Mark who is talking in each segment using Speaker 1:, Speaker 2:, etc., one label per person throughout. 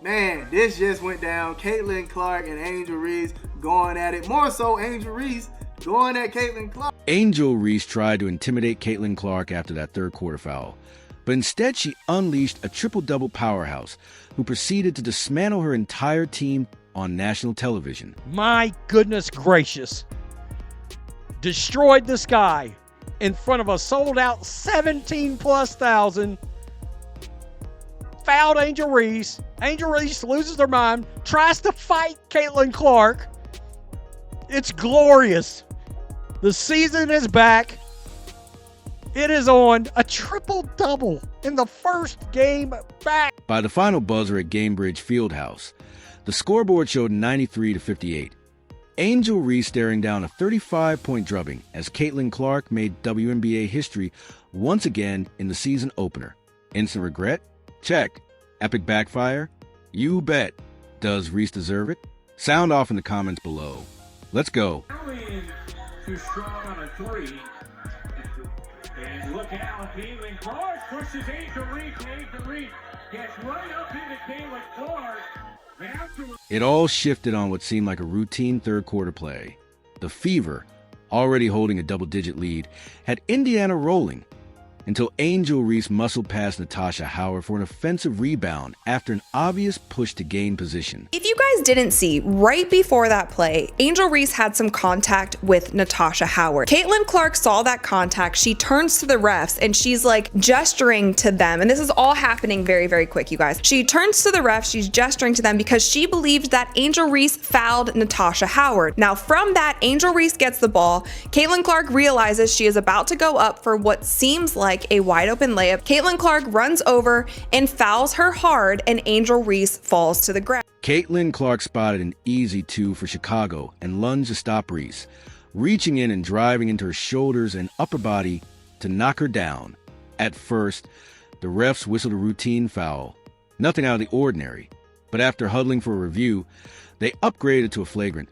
Speaker 1: Man, this just went down. Caitlin Clark and Angel Reese going at it. More so Angel Reese going at Caitlin Clark.
Speaker 2: Angel Reese tried to intimidate Caitlin Clark after that third quarter foul, but instead she unleashed a triple-double powerhouse who proceeded to dismantle her entire team on national television.
Speaker 3: My goodness gracious. Destroyed this guy in front of a sold-out 17+ thousand. Fouled Angel Reese. Angel Reese loses her mind, tries to fight Caitlin Clark. It's glorious. The season is back. It is on. A triple-double in the first game back.
Speaker 2: By the final buzzer at Gamebridge Fieldhouse, the scoreboard showed 93-58. Angel Reese staring down a 35-point drubbing as Caitlin Clark made WNBA history once again in the season opener. Instant regret? Check. Epic backfire? You bet. Does Reese deserve it? Sound off in the comments below. Let's go.
Speaker 4: Too strong on a three. And look out, Caitlin Clark pushes Angel Reese. Angel Reese gets right up into Caitlin Clark.
Speaker 2: It all shifted on what seemed like a routine third quarter play. The Fever, already holding a double-digit lead, had Indiana rolling until Angel Reese muscled past Natasha Howard for an offensive rebound after an obvious push to gain position.
Speaker 5: If you guys didn't see, right before that play, Angel Reese had some contact with Natasha Howard. Caitlin Clark saw that contact. She turns to the refs and she's like gesturing to them. And this is all happening very, very quick, you guys. She turns to the refs, she's gesturing to them because she believed that Angel Reese fouled Natasha Howard. Now from that, Angel Reese gets the ball. Caitlin Clark realizes she is about to go up for what seems like a wide open layup. Caitlin Clark runs over and fouls her hard, and Angel Reese falls to the ground.
Speaker 2: Caitlin Clark spotted an easy two for Chicago and lunged to stop Reese, reaching in and driving into her shoulders and upper body to knock her down. At first, the refs whistled a routine foul, nothing out of the ordinary, but after huddling for a review, they upgraded to a flagrant,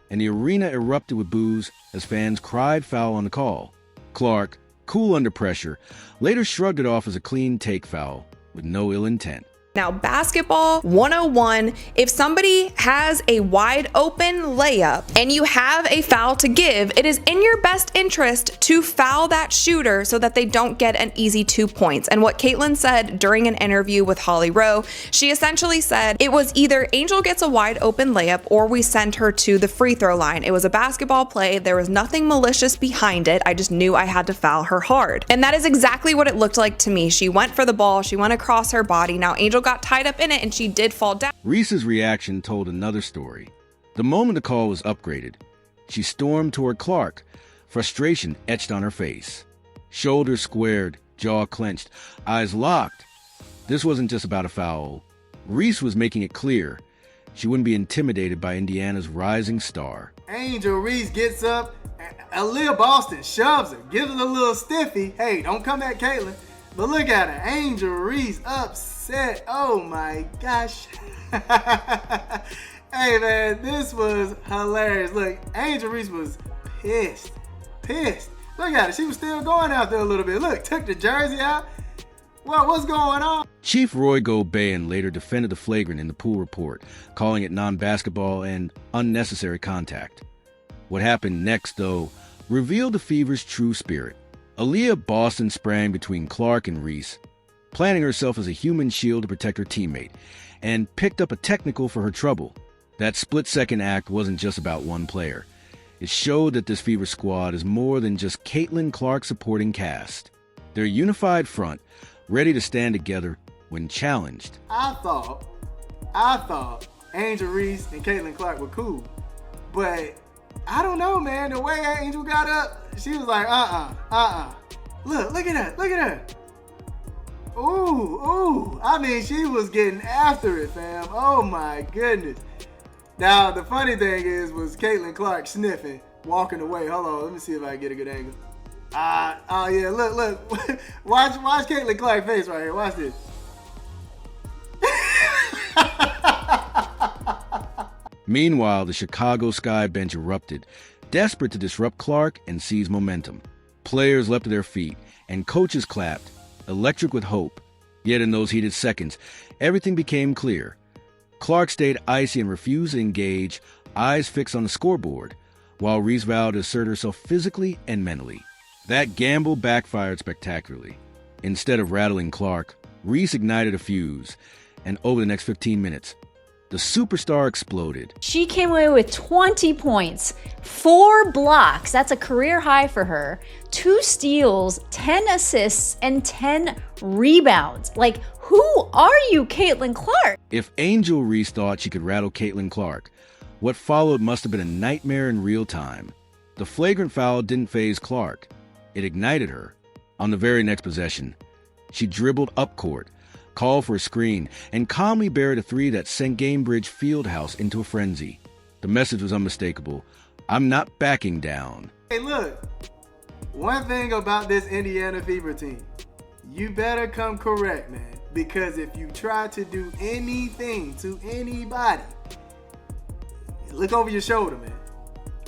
Speaker 2: and the arena erupted with boos as fans cried foul on the call. Clark, cool under pressure, later shrugged it off as a clean take foul with no ill intent.
Speaker 5: Now, basketball 101, if somebody has a wide open layup and you have a foul to give, it is in your best interest to foul that shooter so that they don't get an easy 2 points. And what Caitlin said during an interview with Holly Rowe, she essentially said it was either Angel gets a wide open layup or we send her to the free throw line. It was a basketball play. There was nothing malicious behind it. I just knew I had to foul her hard. And that is exactly what it looked like to me. She went for the ball. She went across her body. Now, Angel got tied up in it and she did fall down.
Speaker 2: Reese's reaction told another story. The moment the call was upgraded, she stormed toward Clark, frustration etched on her face. Shoulders squared, jaw clenched, eyes locked. This wasn't just about a foul. Reese was making it clear she wouldn't be intimidated by Indiana's rising star.
Speaker 1: Angel Reese gets up, Aaliyah Boston shoves her, gives her a little stiffy. Hey, don't come at Caitlin. But look at her, Angel Reese upset. Oh my gosh. Hey man, this was hilarious. Look, Angel Reese was pissed. Look at her, she was still going out there a little bit. Look, took the jersey out. Well, what's going on?
Speaker 2: Chief Roy Gobain later defended the flagrant in the pool report, calling it non-basketball and unnecessary contact. What happened next, though, revealed the Fever's true spirit. Aaliyah Boston sprang between Clark and Reese, planting herself as a human shield to protect her teammate, and picked up a technical for her trouble. That split-second act wasn't just about one player. It showed that this Fever squad is more than just Caitlin Clark's supporting cast. They're a unified front, ready to stand together when challenged.
Speaker 1: I thought Angel Reese and Caitlin Clark were cool, but I don't know, man. The way Angel got up, she was like, Look at her. Ooh. I mean, she was getting after it, fam. Oh my goodness. Now, the funny thing was Caitlin Clark sniffing, walking away. Hold on, let me see if I can get a good angle. Oh yeah, look. watch Caitlin Clark's face right here. Watch this.
Speaker 2: Meanwhile, the Chicago Sky bench erupted, desperate to disrupt Clark and seize momentum. Players leapt to their feet, and coaches clapped, electric with hope. Yet in those heated seconds, everything became clear. Clark stayed icy and refused to engage, eyes fixed on the scoreboard, while Reese vowed to assert herself physically and mentally. That gamble backfired spectacularly. Instead of rattling Clark, Reese ignited a fuse, and over the next 15 minutes, the superstar exploded.
Speaker 6: She came away with 20 points, 4 blocks, that's a career high for her, 2 steals, 10 assists, and 10 rebounds. Like, who are you, Caitlin Clark?
Speaker 2: If Angel Reese thought she could rattle Caitlin Clark, what followed must have been a nightmare in real time. The flagrant foul didn't faze Clark. It ignited her. On the very next possession, she dribbled up court, called for a screen, and calmly buried a three that sent Gamebridge Fieldhouse into a frenzy. The message was unmistakable. I'm not backing down.
Speaker 1: Hey, look. One thing about this Indiana Fever team, you better come correct, man. Because if you try to do anything to anybody, look over your shoulder, man.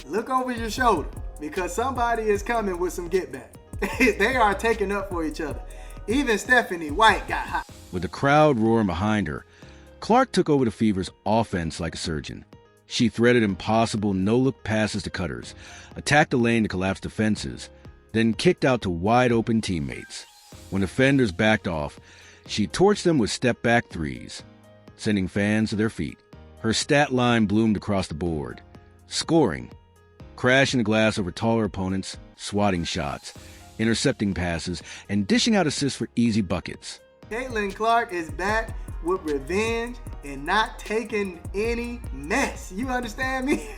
Speaker 1: Look over your shoulder. Because somebody is coming with some get back. They are taking up for each other. Even Stephanie White got hot.
Speaker 2: With the crowd roaring behind her, Clark took over the Fever's offense like a surgeon. She threaded impossible no-look passes to cutters, attacked the lane to collapse defenses, then kicked out to wide-open teammates. When defenders backed off, she torched them with step-back threes, sending fans to their feet. Her stat line bloomed across the board. Scoring, crashing the glass over taller opponents, swatting shots, intercepting passes, and dishing out assists for easy buckets.
Speaker 1: Caitlin Clark is back with revenge and not taking any mess. You understand me?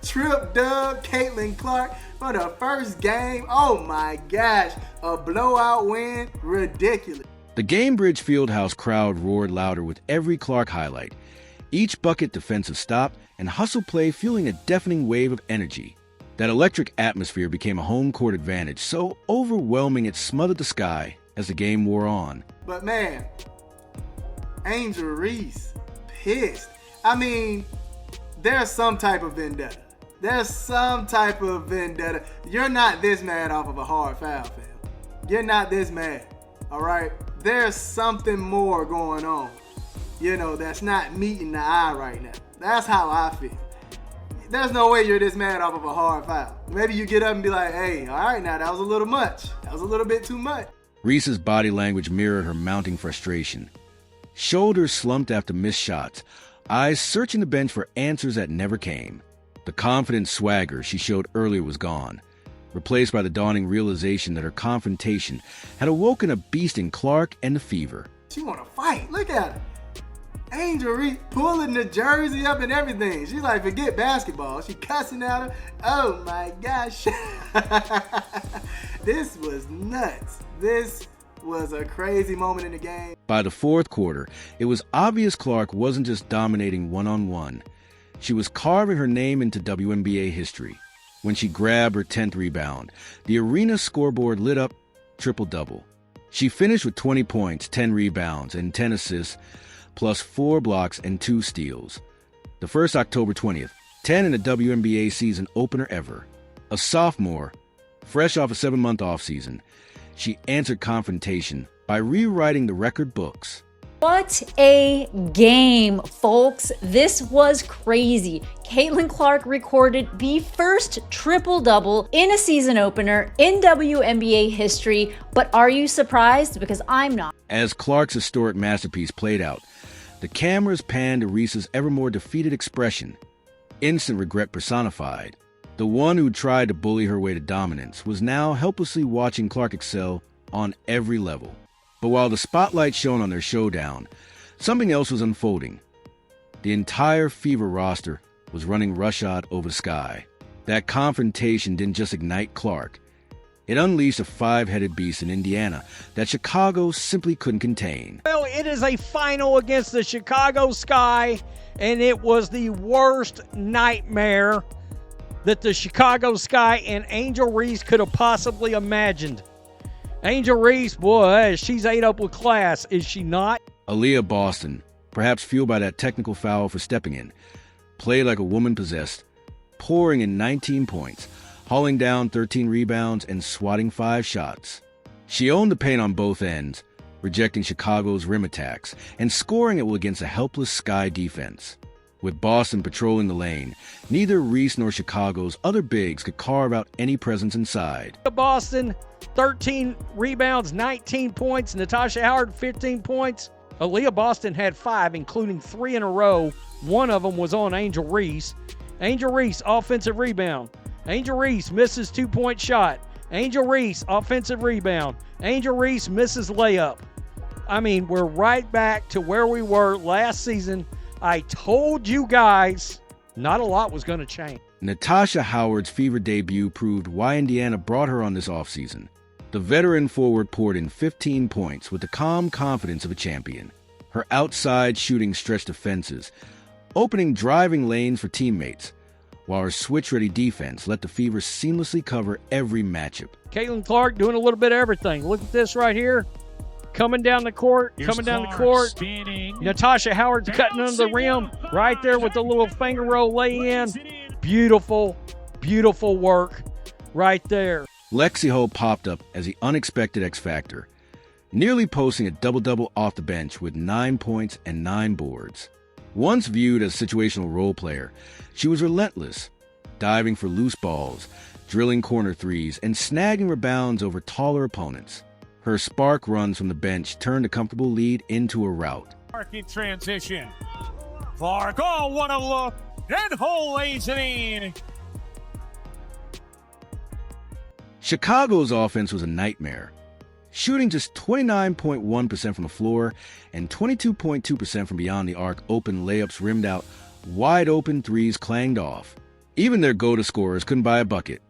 Speaker 1: Trip dub Caitlin Clark for the first game. Oh my gosh, a blowout win. Ridiculous.
Speaker 2: The Gamebridge Fieldhouse crowd roared louder with every Clark highlight. Each bucket defensive stop and hustle play fueling a deafening wave of energy. That electric atmosphere became a home court advantage, so overwhelming it smothered the sky as the game wore on.
Speaker 1: But man, Angel Reese, pissed. I mean, there's some type of vendetta. There's some type of vendetta. You're not this mad off of a hard foul, fam. You're not this mad, all right? There's something more going on, that's not meeting the eye right now. That's how I feel. There's no way you're this mad off of a hard foul. Maybe you get up and be like, hey, all right, now that was a little much. That was a little bit too much.
Speaker 2: Reese's body language mirrored her mounting frustration. Shoulders slumped after missed shots, eyes searching the bench for answers that never came. The confident swagger she showed earlier was gone, replaced by the dawning realization that her confrontation had awoken a beast in Clark and the Fever.
Speaker 1: She want to fight. Look at her. Angel Reese pulling the jersey up and everything. She's like, forget basketball. She cussing at her. Oh my gosh. This was nuts. This was a crazy moment in the game.
Speaker 2: By the fourth quarter, it was obvious Clark wasn't just dominating one-on-one. She was carving her name into WNBA history. When she grabbed her 10th rebound, the arena scoreboard lit up triple-double. She finished with 20 points, 10 rebounds, and 10 assists, plus 4 blocks and 2 steals. The first October 20th, 10 in a WNBA season opener ever. A sophomore, fresh off a 7-month offseason, she answered confrontation by rewriting the record books.
Speaker 6: What a game, folks. This was crazy. Caitlin Clark recorded the first triple-double in a season opener in WNBA history, but are you surprised? Because I'm not.
Speaker 2: As Clark's historic masterpiece played out, the cameras panned to Reese's ever more defeated expression, instant regret personified. The one who tried to bully her way to dominance was now helplessly watching Clark excel on every level. But while the spotlight shone on their showdown, something else was unfolding. The entire Fever roster was running roughshod over the sky. That confrontation didn't just ignite Clark. It unleashed a 5-headed beast in Indiana that Chicago simply couldn't contain.
Speaker 3: Well, it is a final against the Chicago Sky, and it was the worst nightmare that the Chicago Sky and Angel Reese could have possibly imagined. Angel Reese, boy, she's ate up with class, is she not?
Speaker 2: Aaliyah Boston, perhaps fueled by that technical foul for stepping in, played like a woman possessed, pouring in 19 points, hauling down 13 rebounds and swatting 5 shots. She owned the paint on both ends, rejecting Chicago's rim attacks and scoring it against a helpless Sky defense. With Boston patrolling the lane, neither Reese nor Chicago's other bigs could carve out any presence inside.
Speaker 3: Boston, 13 rebounds, 19 points. Natasha Howard, 15 points. Aaliyah Boston had 5, including 3 in a row. One of them was on Angel Reese. Angel Reese, offensive rebound. Angel Reese misses 2-point shot. Angel Reese, offensive rebound. Angel Reese misses layup. I mean, we're right back to where we were last season. I told you guys not a lot was going to change.
Speaker 2: Natasha Howard's Fever debut proved why Indiana brought her on this offseason. The veteran forward poured in 15 points with the calm confidence of a champion. Her outside shooting stretched defenses, opening driving lanes for teammates, while her switch-ready defense let the Fever seamlessly cover every matchup.
Speaker 3: Caitlin Clark doing a little bit of everything. Look at this right here. Coming down the court,
Speaker 4: Spinning.
Speaker 3: Natasha Howard's cutting under the rim right there with the little finger roll lay-in. Beautiful, beautiful work right there.
Speaker 2: Lexi Ho popped up as the unexpected X Factor, nearly posting a double-double off the bench with 9 points and 9 boards. Once viewed as a situational role player, she was relentless, diving for loose balls, drilling corner threes, and snagging rebounds over taller opponents. Her spark runs from the bench turned a comfortable lead into a rout.
Speaker 4: In transition. Clark, oh, what a look. And Ho lays it in.
Speaker 2: Chicago's offense was a nightmare, shooting just 29.1% from the floor and 22.2% from beyond the arc. Open layups rimmed out, wide open threes clanged off. Even their go-to scorers couldn't buy a bucket.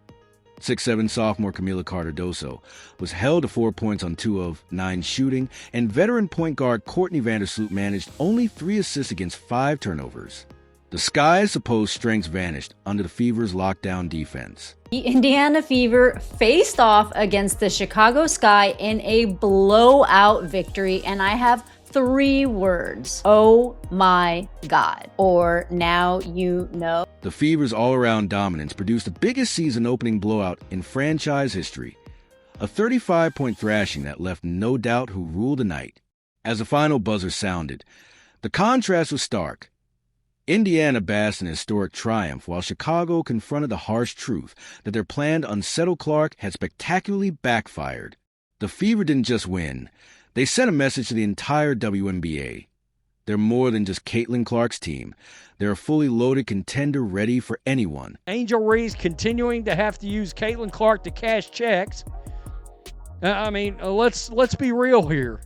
Speaker 2: 6'7" sophomore Camila Cardoso was held to 4 points on 2 of 9 shooting, and veteran point guard Courtney Vandersloot managed only 3 assists against 5 turnovers. The Sky's supposed strengths vanished under the Fever's lockdown defense.
Speaker 6: The Indiana Fever faced off against the Chicago Sky in a blowout victory, and I have 3 words. Oh my God. Or now you know.
Speaker 2: The Fever's all-around dominance produced the biggest season-opening blowout in franchise history, a 35-point thrashing that left no doubt who ruled the night. As the final buzzer sounded, the contrast was stark. Indiana basked in a historic triumph while Chicago confronted the harsh truth that their plan to unsettle Clark had spectacularly backfired. The Fever didn't just win. They sent a message to the entire WNBA. They're more than just Caitlin Clark's team. They're a fully loaded contender ready for anyone.
Speaker 3: Angel Reese continuing to have to use Caitlin Clark to cash checks. I mean, let's be real here.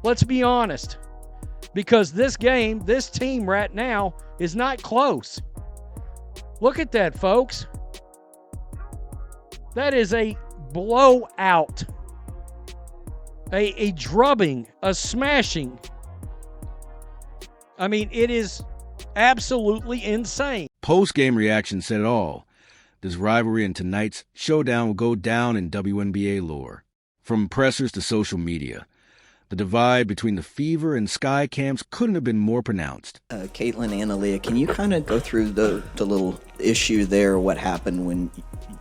Speaker 3: Let's be honest. Because this game, this team right now is not close. Look at that, folks. That is a blowout. A drubbing, a smashing. I mean, it is absolutely insane.
Speaker 2: Post-game reaction said it all. This rivalry and tonight's showdown will go down in WNBA lore. From pressers to social media, the divide between the Fever and Sky camps couldn't have been more pronounced.
Speaker 7: Caitlin and Aaliyah, can you kind of go through the little issue there, what happened when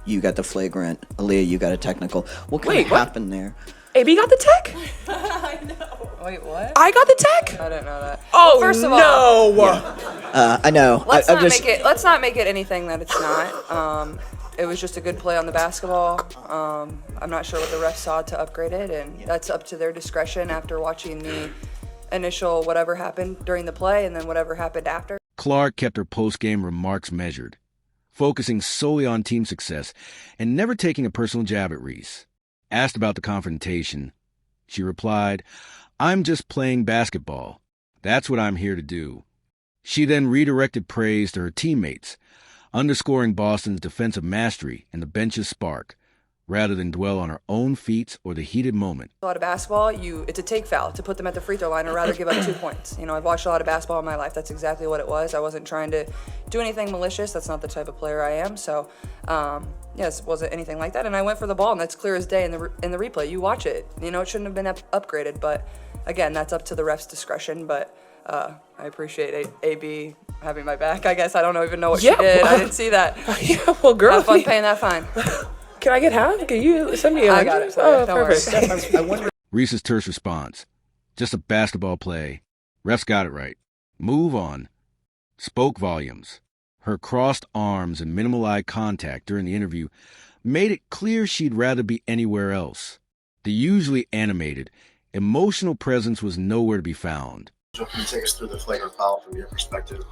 Speaker 7: you got the flagrant, Aaliyah, you got a technical? What kind of happened there?
Speaker 8: AB got the tech?
Speaker 5: I know. Wait, what?
Speaker 8: I got the tech?
Speaker 5: I didn't know that.
Speaker 8: Oh,
Speaker 5: First of
Speaker 8: no.
Speaker 5: all,
Speaker 7: Yeah. I know.
Speaker 5: let's not make it anything that it's not. It was just a good play on the basketball. I'm not sure what the refs saw to upgrade it, and that's up to their discretion after watching the initial whatever happened during the play and then whatever happened after.
Speaker 2: Clark kept her post-game remarks measured, focusing solely on team success and never taking a personal jab at Reese. Asked about the confrontation, she replied, "I'm just playing basketball. That's what I'm here to do." She then redirected praise to her teammates, underscoring Boston's defensive mastery and the bench's spark, rather than dwell on her own feats or the heated moment.
Speaker 5: A lot of basketball, it's a take foul to put them at the free throw line or rather give up 2 points. You know, I've watched a lot of basketball in my life. That's exactly what it was. I wasn't trying to do anything malicious. That's not the type of player I am. So, yes, wasn't anything like that. And I went for the ball, and that's clear as day in the replay. You watch it. You know, it shouldn't have been upgraded. But, again, that's up to the ref's discretion. But I appreciate AB having my back. I guess I don't even know what she did. I didn't see that.
Speaker 8: Yeah, well, girl.
Speaker 5: Have fun paying that fine.
Speaker 8: Can I get half? Can you send me a
Speaker 5: I got it for you. Don't worry.
Speaker 7: I wonder.
Speaker 2: Reese's terse response, Just a basketball play. Refs got it right. Move on. Spoke volumes. Her crossed arms and minimal eye contact during the interview made it clear she'd rather be anywhere else. The usually animated, emotional presence was nowhere to be found.
Speaker 9: Can you take us through the flagrant foul from your perspective?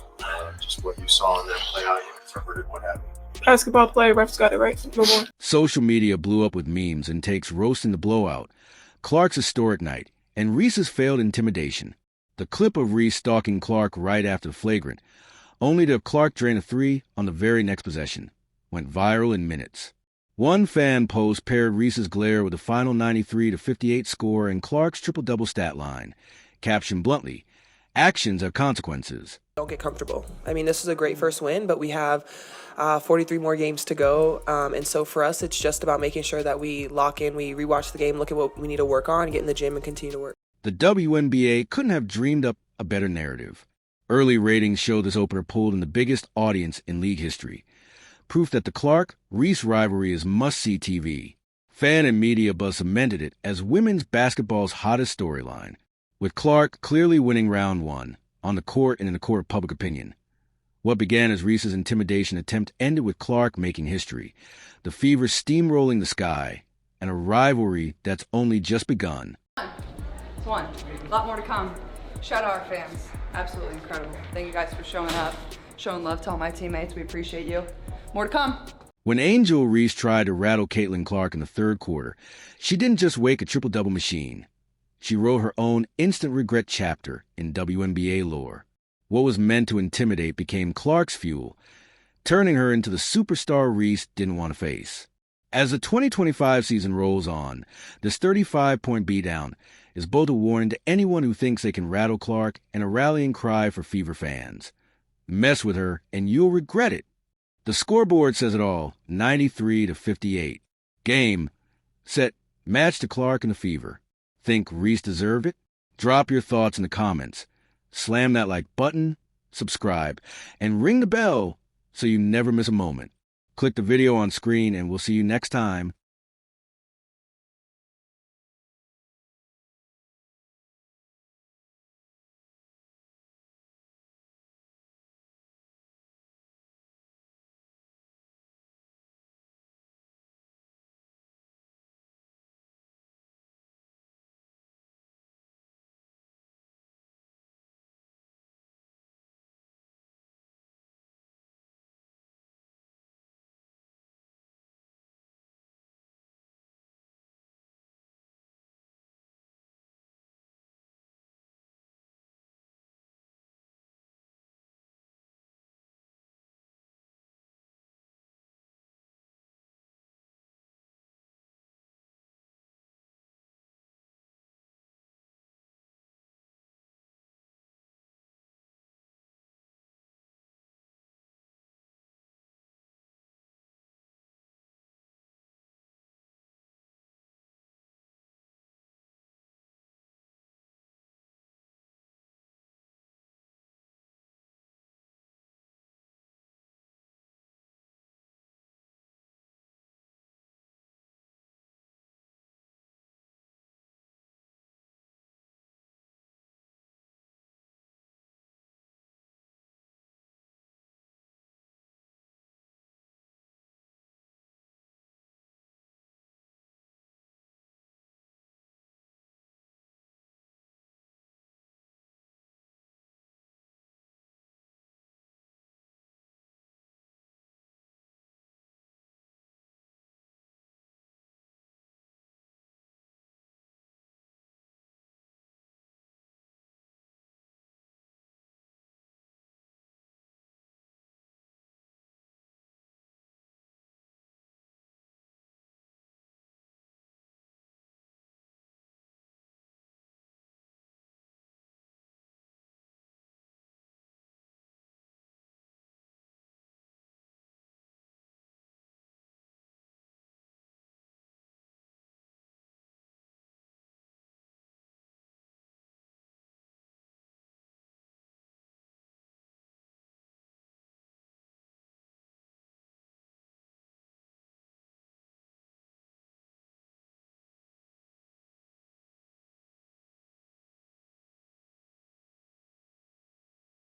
Speaker 9: Just what you saw in that play, how you interpreted what happened.
Speaker 8: Basketball play, refs got it right. No more.
Speaker 2: Social media blew up with memes and takes roasting the blowout, Clark's historic night, and Reese's failed intimidation. The clip of Reese stalking Clark right after the flagrant, only to have Clark drain a three on the very next possession, went viral in minutes. One fan post paired Reese's glare with the final 93-58 score and Clark's triple-double stat line, captioned bluntly, "Actions have consequences."
Speaker 8: Don't get comfortable. I mean, this is a great first win, but we have 43 more games to go. And so for us, it's just about making sure that we lock in, we rewatch the game, look at what we need to work on, get in the gym, and continue to work.
Speaker 2: The WNBA couldn't have dreamed up a better narrative. Early ratings show this opener pulled in the biggest audience in league history. Proof that the Clark-Reese rivalry is must-see TV. Fan and media buzz cemented it as women's basketball's hottest storyline, with Clark clearly winning round one, on the court and in the court of public opinion. What began as Reese's intimidation attempt ended with Clark making history, the Fever steamrolling the sky, and a rivalry that's only just begun.
Speaker 10: It's one. A lot more to come. Shout out our fans. Absolutely incredible. Thank you guys for showing up, showing love to all my teammates. We appreciate you. More to come.
Speaker 2: When Angel Reese tried to rattle Caitlin Clark in the third quarter, she didn't just wake a triple-double machine. She wrote her own instant regret chapter in WNBA lore. What was meant to intimidate became Clark's fuel, turning her into the superstar Reese didn't want to face. As the 2025 season rolls on, this 35-point beatdown is both a warning to anyone who thinks they can rattle Clark and a rallying cry for Fever fans. Mess with her and you'll regret it. The scoreboard says it all, 93-58. Game, set, match to Clark and the Fever. Think Reese deserved it? Drop your thoughts in the comments. Slam that like button, subscribe, and ring the bell so you never miss a moment. Click the video on screen and we'll see you next time